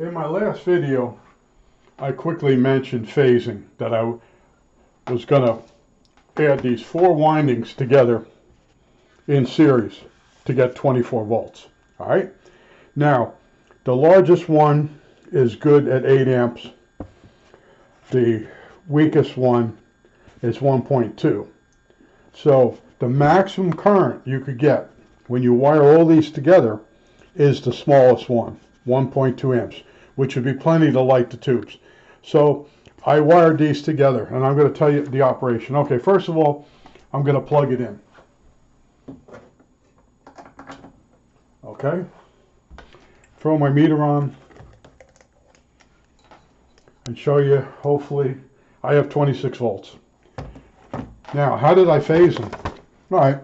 In my last video, I quickly mentioned phasing, that I was going to add these 4 windings together in series to get 24 volts. All right. Now, the largest one is good at 8 amps. The weakest one is 1.2. So the maximum current you could get when you wire all these together is the smallest one, 1.2 amps, which would be plenty to light the tubes. So I wired these together, and I'm going to tell you the operation. Okay, first of all, I'm going to plug it in. Okay, throw my meter on and show you, hopefully, I have 26 volts. Now, how did I phase them? All right,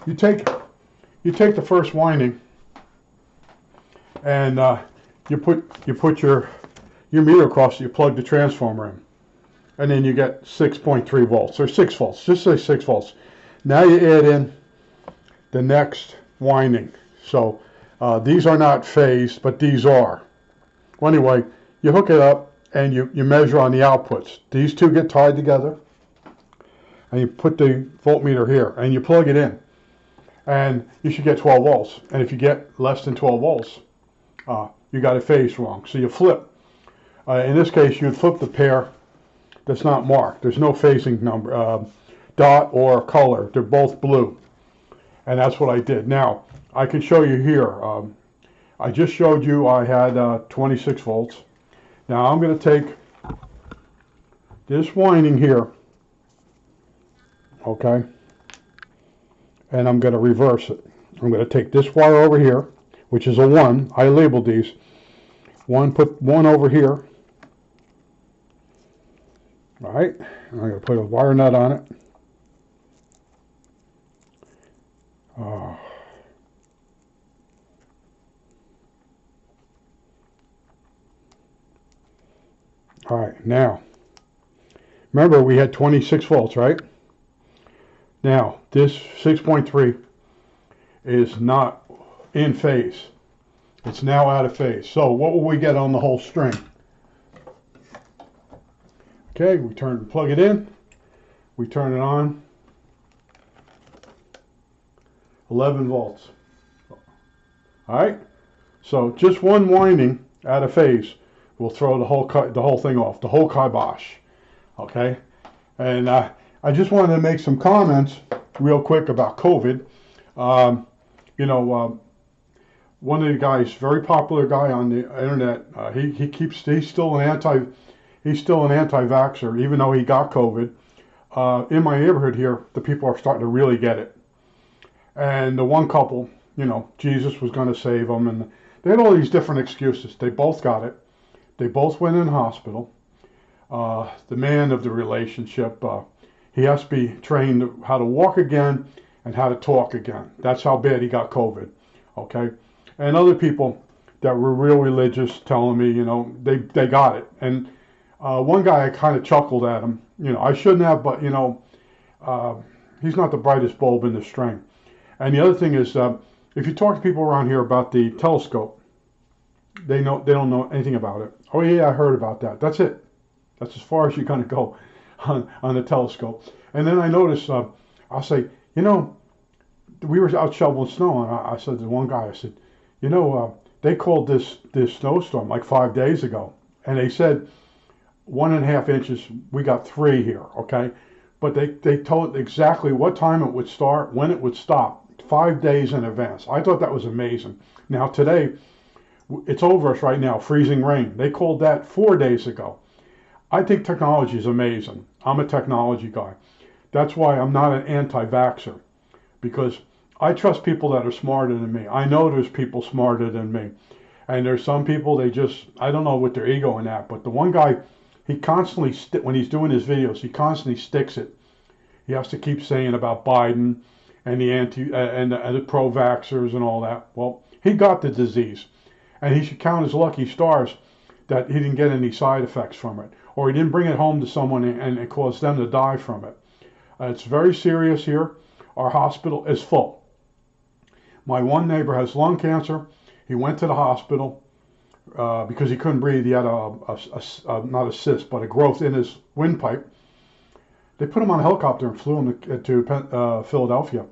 you take the first winding and you put your meter across it, you plug the transformer in, and then you get 6.3 volts, or 6 volts, just say 6 volts. Now you add in the next winding. So these are not phased, but these are. Well, anyway, you hook it up and you measure on the outputs. These two get tied together, and you put the voltmeter here, and you plug it in, and you should get 12 volts. And if you get less than 12 volts, you got it phased wrong. So you flip. In this case, you'd flip the pair that's not marked. There's no phasing number, dot or color. They're both blue. And that's what I did. Now, I can show you here. I just showed you I had 26 volts. Now I'm going to take this winding here, okay, and I'm going to reverse it. I'm going to take this wire over here, which is a 1. I labeled these. Put 1 over here. All right, I'm going to put a wire nut on it. All right, now, remember we had 26 volts, right? Now, this 6.3 is not in phase. It's now out of phase. So what will we get on the whole string? Okay, we plug it in, we turn it on, 11 volts. All right, so just one winding out of phase will throw the whole thing off, the whole kibosh. Okay, and I just wanted to make some comments real quick about COVID. One of the guys, very popular guy on the internet, he's still an anti-vaxxer, even though he got COVID. In my neighborhood here, the people are starting to really get it. And the one couple, Jesus was going to save them, and they had all these different excuses. They both got it. They both went in hospital. The man of the relationship, he has to be trained how to walk again and how to talk again. That's how bad he got COVID. Okay, and other people that were real religious telling me, they got it. And one guy, I kind of chuckled at him. I shouldn't have, but he's not the brightest bulb in the string. And the other thing is, if you talk to people around here about the telescope, they don't know anything about it. Oh yeah, I heard about that. That's it. That's as far as you're going to go on the telescope. And then I noticed, I'll say, we were out shoveling snow, and I said to one guy, I said, they called this snowstorm like 5 days ago, and they said 1.5 inches. We got 3 here, okay? But they told exactly what time it would start, when it would stop, 5 days in advance. I thought that was amazing. Now today, it's over us right now, freezing rain. They called that 4 days ago. I think technology is amazing. I'm a technology guy. That's why I'm not an anti-vaxxer, because I trust people that are smarter than me. I know there's people smarter than me. And there's some people, I don't know what their ego in that, but the one guy, he constantly, when he's doing his videos, he constantly sticks it. He has to keep saying about Biden and the pro-vaxxers and all that. Well, he got the disease, and he should count his lucky stars that he didn't get any side effects from it, or he didn't bring it home to someone and cause them to die from it. It's very serious here. Our hospital is full. My one neighbor has lung cancer. He went to the hospital. because he couldn't breathe. He had not a cyst, but a growth in his windpipe. They put him on a helicopter and flew him to Philadelphia.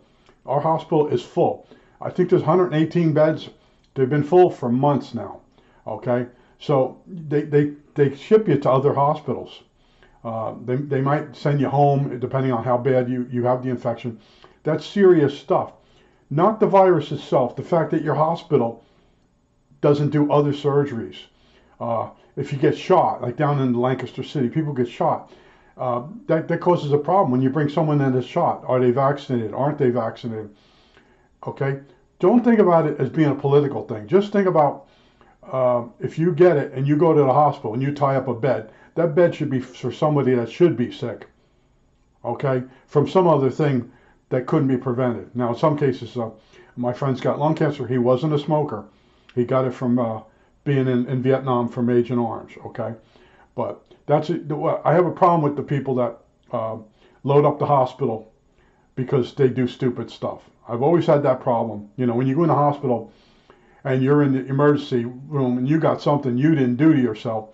Our hospital is full. I think there's 118 beds. They've been full for months now. Okay, so they ship you to other hospitals. They might send you home depending on how bad you have the infection. That's serious stuff. Not the virus itself. The fact that your hospital doesn't do other surgeries. If you get shot, like down in Lancaster City, people get shot. That causes a problem when you bring someone in that's shot. Are they vaccinated? Aren't they vaccinated? Okay? Don't think about it as being a political thing. Just think about if you get it and you go to the hospital and you tie up a bed, that bed should be for somebody that should be sick. Okay? From some other thing that couldn't be prevented. Now, in some cases, my friend's got lung cancer. He wasn't a smoker. He got it from being in Vietnam from Agent Orange. Okay? But I have a problem with the people that load up the hospital because they do stupid stuff. I've always had that problem. You know, when you go in the hospital and you're in the emergency room and you got something you didn't do to yourself,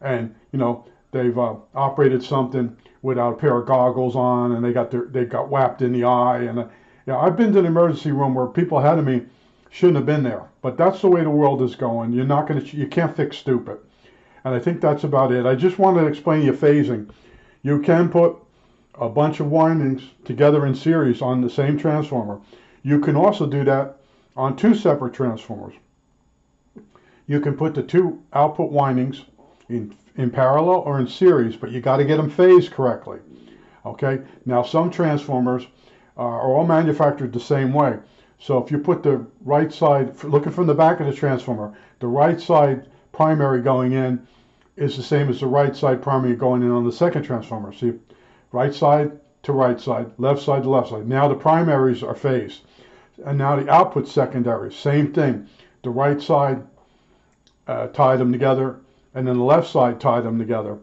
and you know they've operated something without a pair of goggles on, and they got whapped in the eye, and I've been to the emergency room where people ahead of me shouldn't have been there. But that's the way the world is going. You can't fix stupid. And I think that's about it. I just wanted to explain to you phasing. You can put a bunch of windings together in series on the same transformer. You can also do that on two separate transformers. You can put the two output windings in parallel or in series, but you got to get them phased correctly. Okay? Now, some transformers are all manufactured the same way. So if you put the right side, looking from the back of the transformer, the right side primary going in is the same as the right side primary going in on the second transformer. See, right side to right side, left side to left side. Now the primaries are phased. And now the output secondaries, same thing. The right side tied them together, and then the left side tied them together.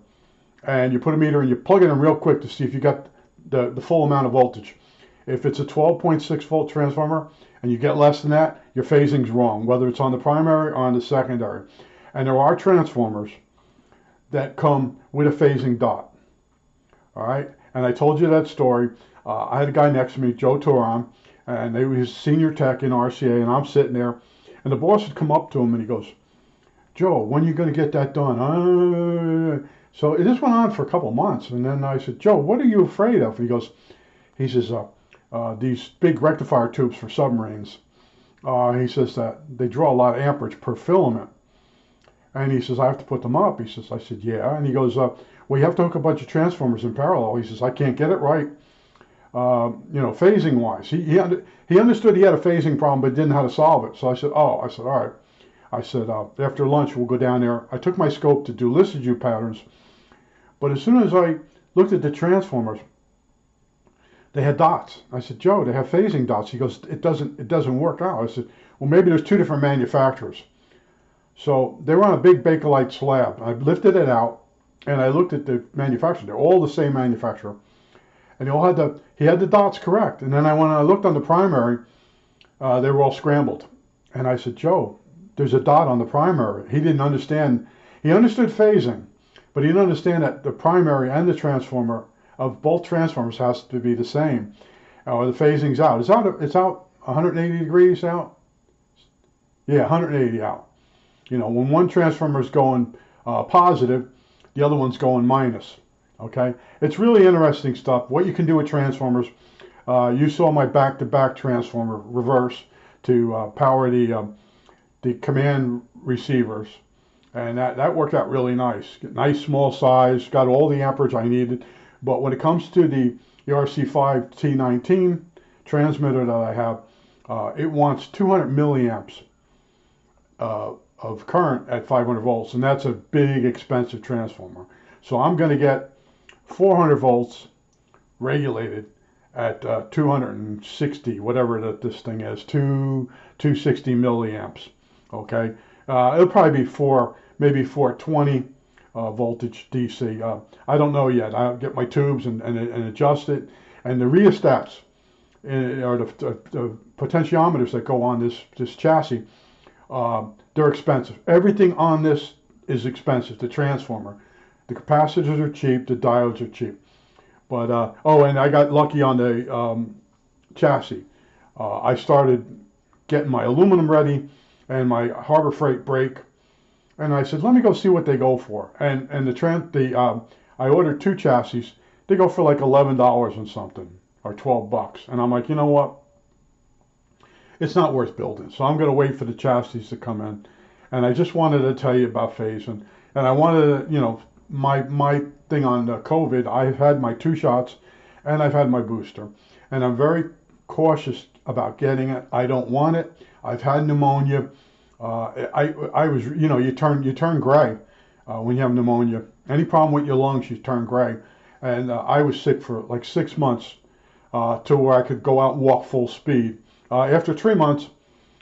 And you put a meter and you plug it in real quick to see if you got the full amount of voltage. If it's a 12.6 volt transformer and you get less than that, your phasing's wrong, whether it's on the primary or on the secondary. And there are transformers that come with a phasing dot. All right? And I told you that story. I had a guy next to me, Joe Turan, and he was senior tech in RCA, and I'm sitting there, and the boss would come up to him and he goes, "Joe, when are you going to get that done?" So this went on for a couple months, and then I said, "Joe, what are you afraid of?" He says, these big rectifier tubes for submarines. He says that they draw a lot of amperage per filament. And he says, "I have to put them up." I said, "Yeah." And he goes, "Well, you have to hook a bunch of transformers in parallel." He says, "I can't get it right, phasing wise." He understood he had a phasing problem, but didn't know how to solve it. So I said, "Oh," I said, "all right." I said, "After lunch, we'll go down there." I took my scope to do Lissajous patterns. But as soon as I looked at the transformers, they had dots. I said, "Joe, they have phasing dots." He goes, it doesn't work out." I said, "Well, maybe there's two different manufacturers." So they were on a big Bakelite slab. I lifted it out and I looked at the manufacturer. They're all the same manufacturer. And he had the dots correct. And then when I looked on the primary, they were all scrambled. And I said, "Joe, there's a dot on the primary." He didn't understand. He understood phasing, but he didn't understand that the primary and the transformer of both transformers has to be the same. Or the phasing's out. It's out 180 degrees out? Yeah, 180 out. When one transformer is going positive, the other one's going minus. Okay? It's really interesting stuff. What you can do with transformers. You saw my back-to-back transformer reverse to power the command receivers. And that worked out really nice. Nice small size, got all the amperage I needed. But when it comes to the ARC-5 T19 transmitter that I have, it wants 200 milliamps of current at 500 volts, and that's a big, expensive transformer. So I'm going to get 400 volts regulated at 260, whatever this thing is, 260 milliamps. Okay, it'll probably be maybe 420 voltage DC. I don't know yet. I'll get my tubes and adjust it. And the rheostats, or the potentiometers that go on this chassis, they're expensive. Everything on this is expensive. The transformer, the capacitors are cheap, the diodes are cheap. But oh, and I got lucky on the chassis. I started getting my aluminum ready and my Harbor Freight brake, and I said, let me go see what they go for. And I ordered 2 chassis. They go for like $11 and something, or $12. And I'm like, you know what? It's not worth building. So I'm going to wait for the chassis to come in. And I just wanted to tell you about phase. And I wanted to, you know, my thing on COVID, I've had my 2 shots and I've had my booster. And I'm very cautious about getting it. I don't want it. I've had pneumonia. I was, you know, you turn gray when you have pneumonia. Any problem with your lungs, you turn gray. And I was sick for like 6 months to where I could go out and walk full speed. After 3 months,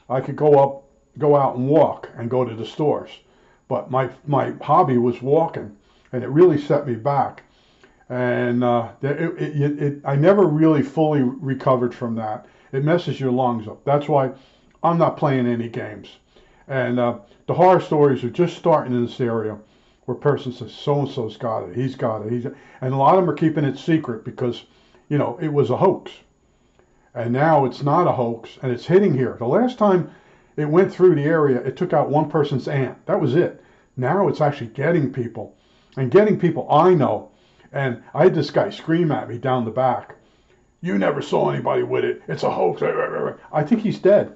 I could go out and walk and go to the stores. But my hobby was walking, and it really set me back. And I never really fully recovered from that. It messes your lungs up. That's why I'm not playing any games. And the horror stories are just starting in this area, where a person says, so-and-so's got it, he's got it. And a lot of them are keeping it secret because, you know, it was a hoax. And now it's not a hoax, and it's hitting here. The last time it went through the area, it took out one person's aunt. That was it. Now it's actually getting people, and getting people I know. And I had this guy scream at me down the back, you never saw anybody with it. It's a hoax. I think he's dead.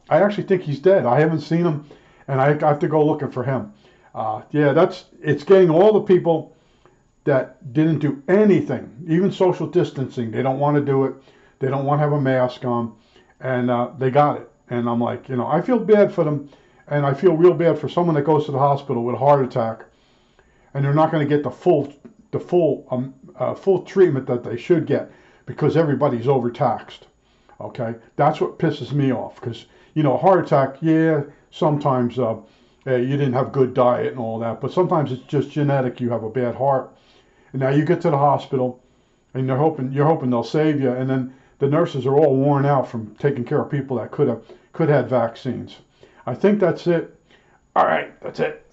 I actually think he's dead. I haven't seen him, and I have to go looking for him. Yeah, it's getting all the people that didn't do anything, even social distancing. They don't want to do it. They don't want to have a mask on, and they got it. And I'm like, you know, I feel bad for them, and I feel real bad for someone that goes to the hospital with a heart attack, and they're not going to get the full treatment that they should get because everybody's overtaxed. Okay, that's what pisses me off, because, you know, a heart attack, yeah, sometimes you didn't have good diet and all that, but sometimes it's just genetic. You have a bad heart, and now you get to the hospital, and you're hoping they'll save you, and then the nurses are all worn out from taking care of people that could have had vaccines. I think that's it. All right, that's it.